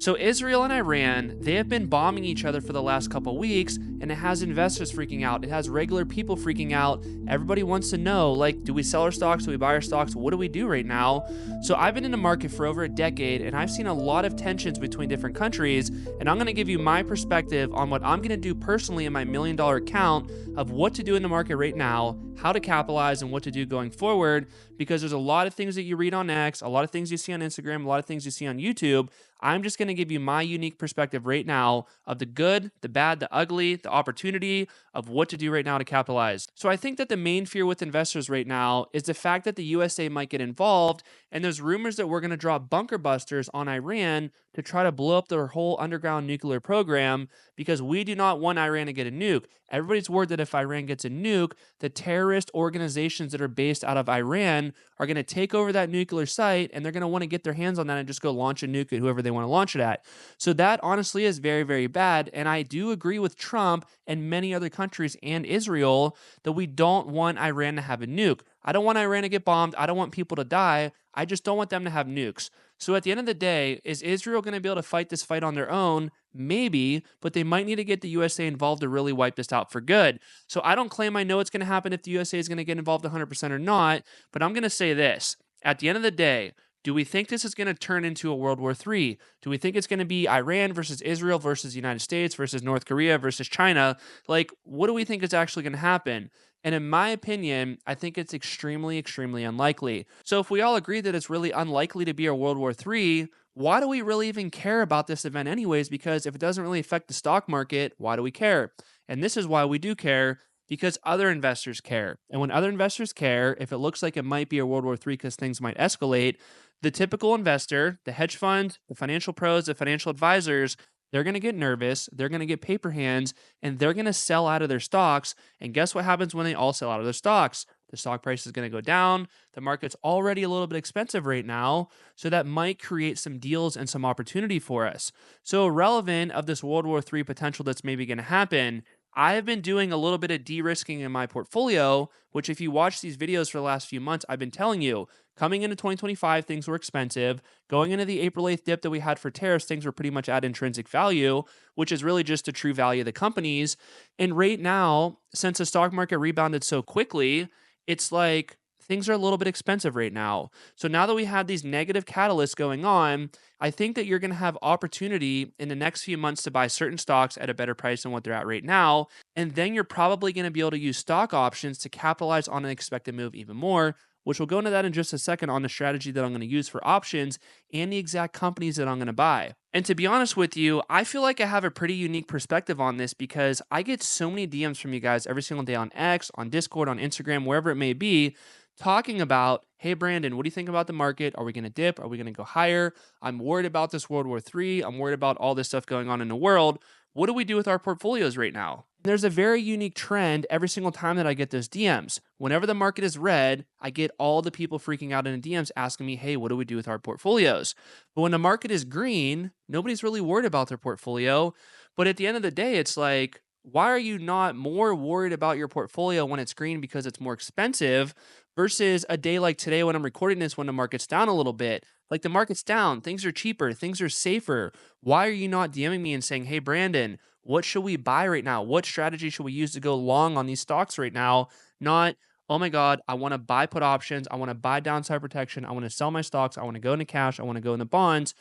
So Israel and Iran, they have been bombing each other for the last couple weeks, and it has investors freaking out. It has regular people freaking out. Everybody wants to know, like, do we sell our stocks? Do we buy our stocks? What do we do right now? So I've been in the market for over a decade, and I've seen a lot of tensions between different countries, and I'm going to give you my perspective on what I'm going to do personally in my $1,000,000 account of what to do in the market right now, how to capitalize, and what to do going forward, because there's a lot of things that you read on X, a lot of things you see on Instagram, a lot of things you see on YouTube. I'm just going to give you my unique perspective right now of the good, the bad, the ugly, the opportunity of what to do right now to capitalize. So I think that the main fear with investors right now is the fact that the USA might get involved, and there's rumors that we're going to drop bunker busters on Iran to try to blow up their whole underground nuclear program, because we do not want Iran to get a nuke. Everybody's worried that if Iran gets a nuke, the terrorist organizations that are based out of Iran are going to take over that nuclear site, and they're going to want to get their hands on that and just go launch a nuke at whoever they want to launch it at. So that honestly is very, very bad. And I do agree with Trump and many other countries and Israel that we don't want Iran to have a nuke. I don't want Iran to get bombed. I don't want people to die. I just don't want them to have nukes. So at the end of the day, is Israel going to be able to fight this fight on their own? Maybe, but they might need to get the USA involved to really wipe this out for good. So I don't claim I know what's going to happen if the USA is going to get involved 100% or not, but I'm going to say this. At the end of the day, do we think this is going to turn into a World War III? Do we think it's going to be Iran versus Israel versus the United States versus North Korea versus China? Like, what do we think is actually going to happen? And in my opinion, I think it's extremely, extremely unlikely. So if we all agree that it's really unlikely to be a World War III, why do we really even care about this event anyways? Because if it doesn't really affect the stock market, why do we care? And this is why we do care, because other investors care. And when other investors care, if it looks like it might be a World War III because things might escalate, the typical investor, the hedge fund, the financial pros, the financial advisors, they're going to get nervous, they're going to get paper hands, and they're going to sell out of their stocks. And guess what happens when they all sell out of their stocks? The stock price is going to go down. The market's already a little bit expensive right now. So that might create some deals and some opportunity for us. So irrelevant of this World War III potential that's maybe going to happen, I have been doing a little bit of de-risking in my portfolio, which if you watch these videos for the last few months, I've been telling you, coming into 2025, things were expensive. Going into the April 8th dip that we had for tariffs, things were pretty much at intrinsic value, which is really just the true value of the companies. And right now, since the stock market rebounded so quickly, it's like things are a little bit expensive right now. So now that we have these negative catalysts going on, I think that you're going to have opportunity in the next few months to buy certain stocks at a better price than what they're at right now. And then you're probably going to be able to use stock options to capitalize on an expected move even more, which we'll go into that in just a second on the strategy that I'm going to use for options and the exact companies that I'm going to buy. And to be honest with you, I feel like I have a pretty unique perspective on this because I get so many DMs from you guys every single day on X, on Discord, on Instagram, wherever it may be, talking about, hey, Brandon, what do you think about the market? Are we going to dip? Are we going to go higher? I'm worried about this World War III. I'm worried about all this stuff going on in the world. What do we do with our portfolios right now? There's a very unique trend every single time that I get those DMs. Whenever the market is red, I get all the people freaking out in the DMs asking me, hey, what do we do with our portfolios? But when the market is green, nobody's really worried about their portfolio. But at the end of the day, it's like, why are you not more worried about your portfolio when it's green because it's more expensive versus a day like today when I'm recording this when the market's down a little bit? Like the market's down, things are cheaper, things are safer. Why are you not DMing me and saying, hey, Brandon, what should we buy right now? What strategy should we use to go long on these stocks right now? Not, oh my God, I want to buy put options. I want to buy downside protection. I want to sell my stocks. I want to go into cash. I want to go into bonds.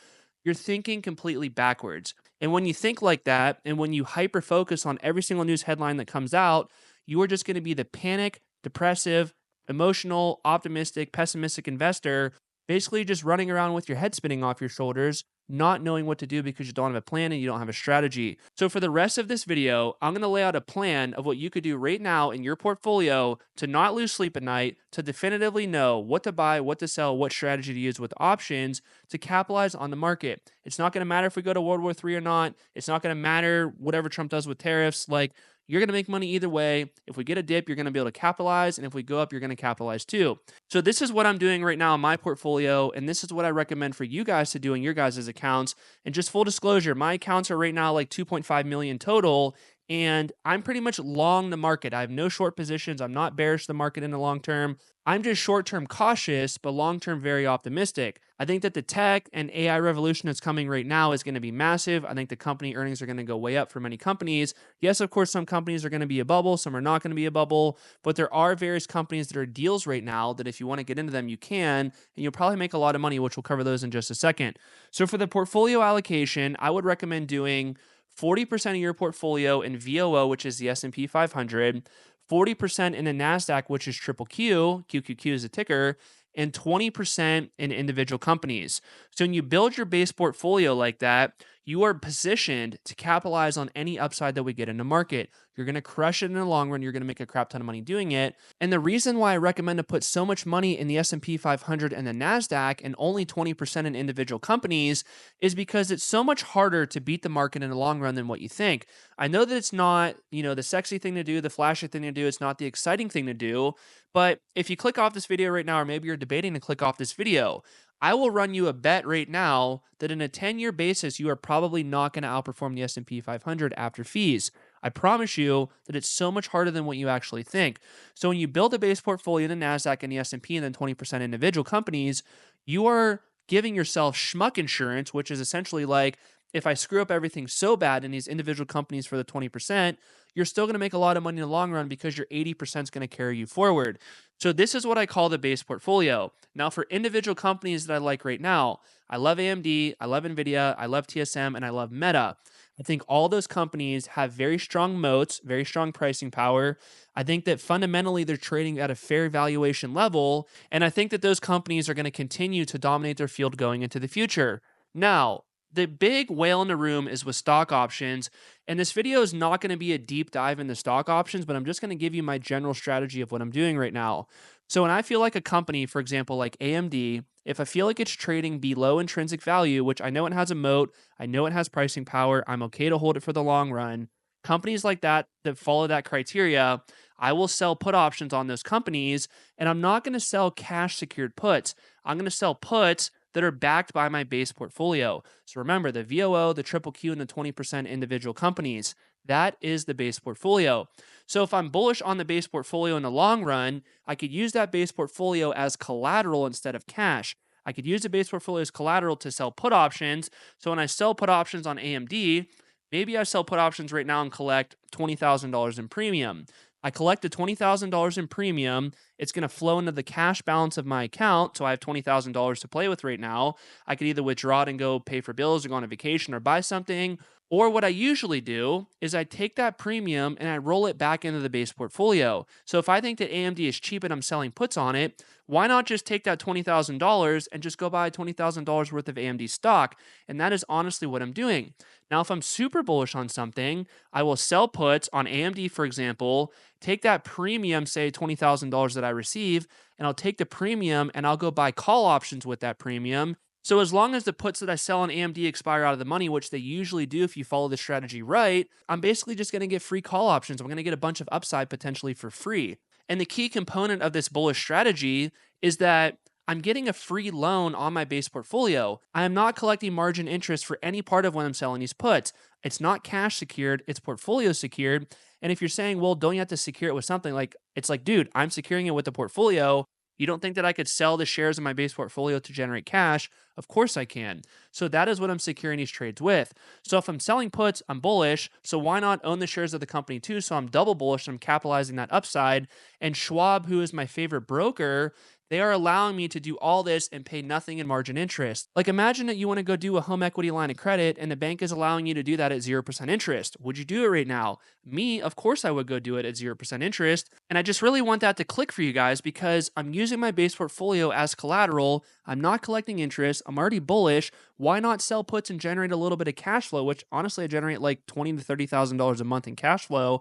You're thinking completely backwards. And when you think like that, and when you hyper focus on every single news headline that comes out, you are just going to be the panic, depressive, emotional, optimistic, pessimistic investor, basically just running around with your head spinning off your shoulders, not knowing what to do because you don't have a plan and you don't have a strategy. So for the rest of this video, I'm going to lay out a plan of what you could do right now in your portfolio to not lose sleep at night, to definitively know what to buy, what to sell, what strategy to use with options to capitalize on the market. It's not going to matter if we go to World War III or not. It's not going to matter whatever Trump does with tariffs. Like, you're going to make money either way. If we get a dip, you're going to be able to capitalize. And if we go up, you're going to capitalize too. So this is what I'm doing right now in my portfolio. And this is what I recommend for you guys to do in your guys' accounts. And just full disclosure, my accounts are right now like 2.5 million total. and I'm pretty much long the market. I have no short positions. I'm not bearish the market in the long term. I'm just short term cautious, but long term very optimistic. I think that the tech and AI revolution that's coming right now is going to be massive. I think the company earnings are going to go way up for many companies. Yes, of course, some companies are going to be a bubble, some are not going to be a bubble, but there are various companies that are deals right now that if you want to get into them, you can, and you'll probably make a lot of money, which we'll cover those in just a second. So for the portfolio allocation, I would recommend doing 40% of your portfolio in VOO, which is the S&P 500, 40% in the NASDAQ, which is triple Q, QQQ is a ticker, and 20% in individual companies. So when you build your base portfolio like that, you are positioned to capitalize on any upside that we get in the market. You're going to crush it in the long run. You're going to make a crap ton of money doing it. And the reason why I recommend to put so much money in the S&P 500 and the NASDAQ and only 20% in individual companies is because it's so much harder to beat the market in the long run than what you think. I know that it's not, the sexy thing to do, the flashy thing to do. It's not the exciting thing to do. But if you click off this video right now, or maybe you're debating to click off this video, I will run you a bet right now that in a 10-year basis, you are probably not going to outperform the S&P 500 after fees. I promise you that it's so much harder than what you actually think. So when you build a base portfolio in the NASDAQ and the S&P and then 20% individual companies, you are giving yourself schmuck insurance, which is essentially like, if I screw up everything so bad in these individual companies for the 20%, you're still going to make a lot of money in the long run because your 80% is going to carry you forward. So this is what I call the base portfolio. Now for individual companies that I like right now, I love AMD, I love NVIDIA, I love TSM, and I love Meta. I think all those companies have very strong moats, very strong pricing power. I think that fundamentally they're trading at a fair valuation level, and I think that those companies are going to continue to dominate their field going into the future. Now, the big whale in the room is with stock options, and this video is not going to be a deep dive into stock options, but I'm just going to give you my general strategy of what I'm doing right now. So when I feel like a company, for example, like AMD, if I feel like it's trading below intrinsic value, which I know it has a moat, I know it has pricing power, I'm okay to hold it for the long run. Companies like that that follow that criteria, I will sell put options on those companies, and I'm not going to sell cash secured puts. I'm going to sell puts that are backed by my base portfolio. So remember, the VOO, the triple Q, and the 20% individual companies, that is the base portfolio. So if I'm bullish on the base portfolio in the long run, I could use that base portfolio as collateral instead of cash. I could use the base portfolio as collateral to sell put options. So when I sell put options on AMD, maybe I sell put options right now and collect $20,000 in premium. I collected $20,000 in premium. It's going to flow into the cash balance of my account. So I have $20,000 to play with right now. I could either withdraw it and go pay for bills or go on a vacation or buy something. Or what I usually do is I take that premium and I roll it back into the base portfolio. So if I think that AMD is cheap and I'm selling puts on it, why not just take that $20,000 and just go buy $20,000 worth of AMD stock? And that is honestly what I'm doing. Now, if I'm super bullish on something, I will sell puts on AMD, for example, take that premium, say $20,000 that I receive, and I'll take the premium and I'll go buy call options with that premium. So as long as the puts that I sell on AMD expire out of the money, which they usually do if you follow the strategy right, I'm basically just going to get free call options. I'm going to get a bunch of upside potentially for free. And the key component of this bullish strategy is that I'm getting a free loan on my base portfolio. I am not collecting margin interest for any part of when I'm selling these puts. It's not cash secured, it's portfolio secured. And if you're saying, well, don't you have to secure it with something? Like, it's like, dude, I'm securing it with the portfolio. You don't think that I could sell the shares in my base portfolio to generate cash? Of course I can. So that is what I'm securing these trades with. So if I'm selling puts, I'm bullish. So why not own the shares of the company too? So I'm double bullish. I'm capitalizing that upside. And Schwab, who is my favorite broker, they are allowing me to do all this and pay nothing in margin interest. Like imagine that you want to go do a home equity line of credit and the bank is allowing you to do that at 0% interest. Would you do it right now? Me, of course I would go do it at 0% interest. And I just really want that to click for you guys because I'm using my base portfolio as collateral. I'm not collecting interest. I'm already bullish. Why not sell puts and generate a little bit of cash flow, which honestly I generate like $20,000 to $30,000 a month in cash flow,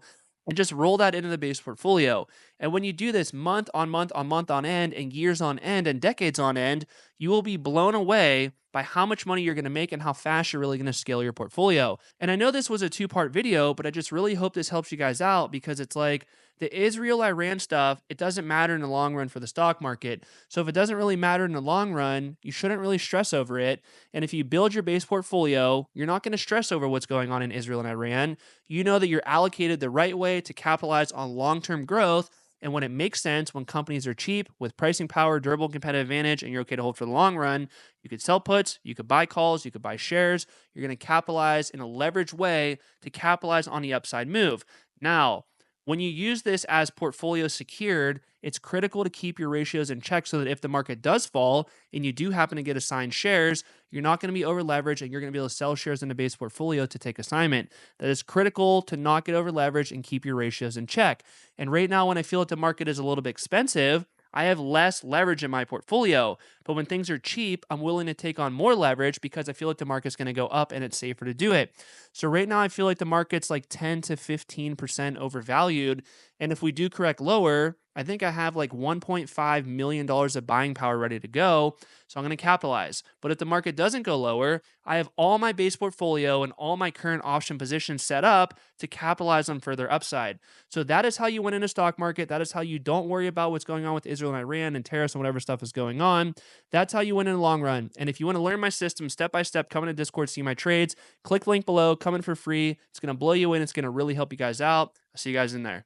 and just roll that into the base portfolio. And when you do this month on month on month on end and years on end and decades on end, you will be blown away by how much money you're going to make and how fast you're really going to scale your portfolio. And I know this was a two-part video, but I just really hope this helps you guys out because it's like the Israel Iran stuff, it doesn't matter in the long run for the stock market. So if it doesn't really matter in the long run, you shouldn't really stress over it. And if you build your base portfolio, you're not going to stress over what's going on in Israel and Iran. You know that you're allocated the right way to capitalize on long-term growth. And when it makes sense, when companies are cheap with pricing power, durable competitive advantage, and you're okay to hold for the long run, you could sell puts, you could buy calls, you could buy shares. You're going to capitalize in a leveraged way to capitalize on the upside move. Now, when you use this as portfolio secured, it's critical to keep your ratios in check so that if the market does fall and you do happen to get assigned shares, you're not going to be over leveraged and you're going to be able to sell shares in the base portfolio to take assignment. That is critical to not get over leveraged and keep your ratios in check. And right now, when I feel that the market is a little bit expensive, I have less leverage in my portfolio. But when things are cheap, I'm willing to take on more leverage because I feel like the market's going to go up and it's safer to do it. So right now, I feel like the market's like 10 to 15% overvalued. And if we do correct lower, I think I have like $1.5 million of buying power ready to go. So I'm going to capitalize. But if the market doesn't go lower, I have all my base portfolio and all my current option positions set up to capitalize on further upside. So that is how you win in a stock market. That is how you don't worry about what's going on with Israel and Iran and tariffs and whatever stuff is going on. That's how you win in the long run. And if you want to learn my system step by step, come into Discord, see my trades, click the link below, come in for free. It's going to blow you in. It's going to really help you guys out. I'll see you guys in there.